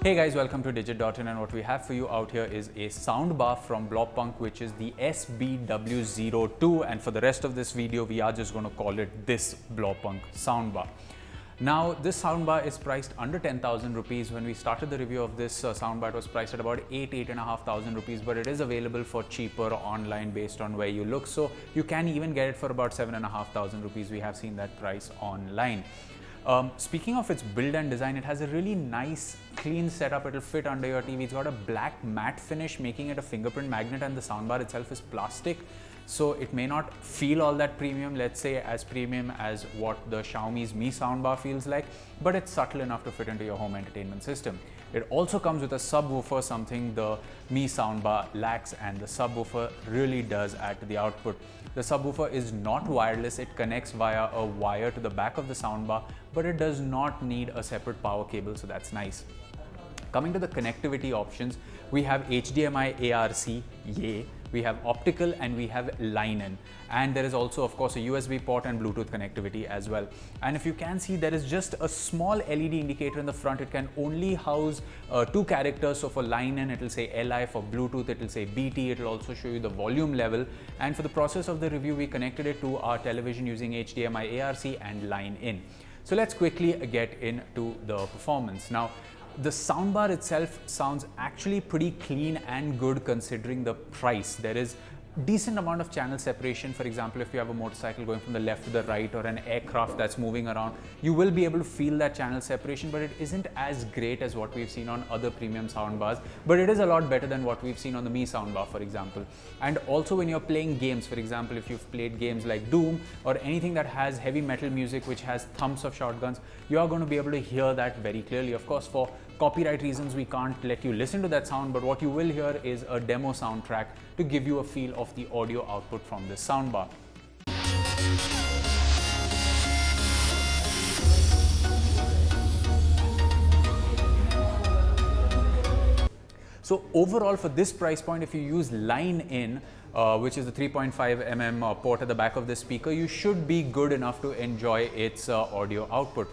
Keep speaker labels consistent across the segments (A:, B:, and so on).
A: Hey guys, welcome to Digit.in, and what we have for you out here is a soundbar from Blaupunkt, which is the SBW-02, and for the rest of this video we are just going to call it this Blaupunkt soundbar. Now this soundbar is priced under 10,000 rupees. When we started the review of this soundbar, it was priced at about 8,500 rupees, but it is available for cheaper online based on where you look, so you can even get it for about 7,500 rupees. We have seen that price online. Speaking of its build and design, it has a really nice clean setup. It'll fit under your TV. It's got a black matte finish, making it a fingerprint magnet, and the soundbar itself is plastic, so it may not feel all that premium, let's say as premium as what the Xiaomi's Mi soundbar feels like, but it's subtle enough to fit into your home entertainment system. It also comes with a subwoofer, something the Mi soundbar lacks, and the subwoofer really does add to the output. The subwoofer is not wireless. It connects via a wire to the back of the soundbar, but it does not need a separate power cable, so that's nice. Coming to the connectivity options, we have HDMI ARC, yay. We have optical and we have line in, and there is also of course a USB port and Bluetooth connectivity as well. And if you can see, there is just a small LED indicator in the front. It can only house 2 characters, so for line in it will say LI, for Bluetooth it will say BT. It will also show you the volume level, and for the process of the review we connected it to our television using HDMI ARC and line in. So let's quickly get into the performance. Now the soundbar itself sounds actually pretty clean and good considering the price. There is decent amount of channel separation. For example, if you have a motorcycle going from the left to the right, or an aircraft that's moving around, you will be able to feel that channel separation, but it isn't as great as what we've seen on other premium soundbars, but it is a lot better than what we've seen on the Mi soundbar, for example. And also when you're playing games, for example, if you've played games like Doom or anything that has heavy metal music which has thumps of shotguns, you are going to be able to hear that very clearly. Of course, for copyright reasons we can't let you listen to that sound, but what you will hear is a demo soundtrack to give you a feel of the audio output from this soundbar. So overall, for this price point, if you use line in, which is the 3.5 mm port at the back of the speaker, you should be good enough to enjoy its audio output.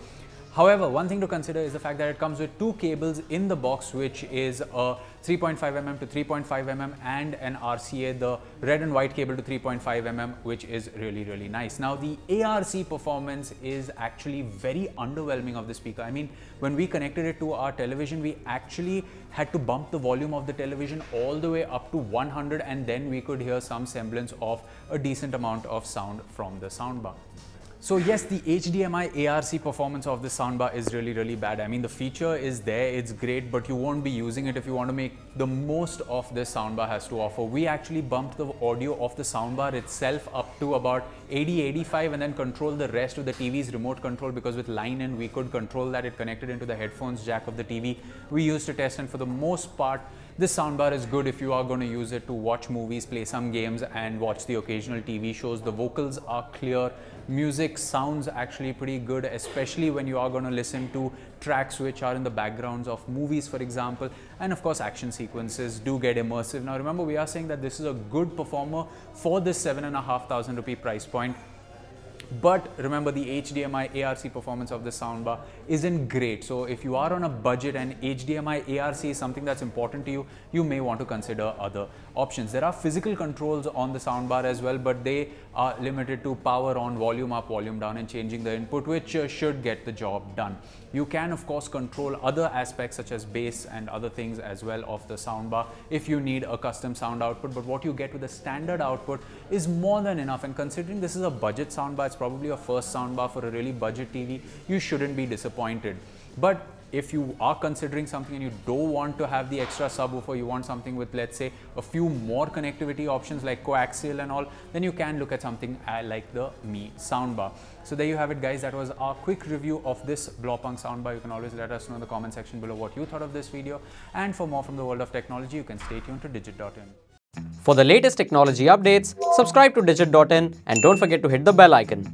A: However, one thing to consider is the fact that it comes with 2 cables in the box, which is a 3.5 mm to 3.5 mm and an RCA, the red and white cable to 3.5 mm, which is really nice. Now the ARC performance is actually very underwhelming of the speaker. I mean, when we connected it to our television, we actually had to bump the volume of the television all the way up to 100, and then we could hear some semblance of a decent amount of sound from the soundbar. So yes, the HDMI ARC performance of this soundbar is really bad. I mean, the feature is there, it's great, but you won't be using it if you want to make the most of this soundbar has to offer. We actually bumped the audio of the soundbar itself up to about 80-85 and then control the rest with the TV's remote control, because with line in we could control that. It connected into the headphones jack of the TV. We used to test, and for the most part this soundbar is good if you are going to use it to watch movies, play some games and watch the occasional TV shows. The vocals are clear. Music sounds actually pretty good, especially when you are going to listen to tracks which are in the backgrounds of movies, for example, and of course action sequences do get immersive. Now remember, we are saying that this is a good performer for this 7,500 rupee price point. But remember, the HDMI ARC performance of the soundbar isn't great. So if you are on a budget and HDMI ARC is something that's important to you, you may want to consider other options. There are physical controls on the soundbar as well, but they are limited to power on, volume up, volume down, and changing the input, which should get the job done. You can of course control other aspects such as bass and other things as well of the soundbar if you need a custom sound output, but what you get with the standard output is more than enough. And considering this is a budget soundbar, it's probably your first soundbar for a really budget TV, you shouldn't be disappointed. But if you are considering something and you don't want to have the extra subwoofer, you want something with, let's say, a few more connectivity options like coaxial and all, then you can look at something like the Mi soundbar. So there you have it, guys. That was our quick review of this Blaupunkt soundbar. You can always let us know in the comment section below what you thought of this video, and for more from the world of technology, you can stay tuned to Digit.in.
B: For the latest technology updates, subscribe to Digit.in and don't forget to hit the bell icon.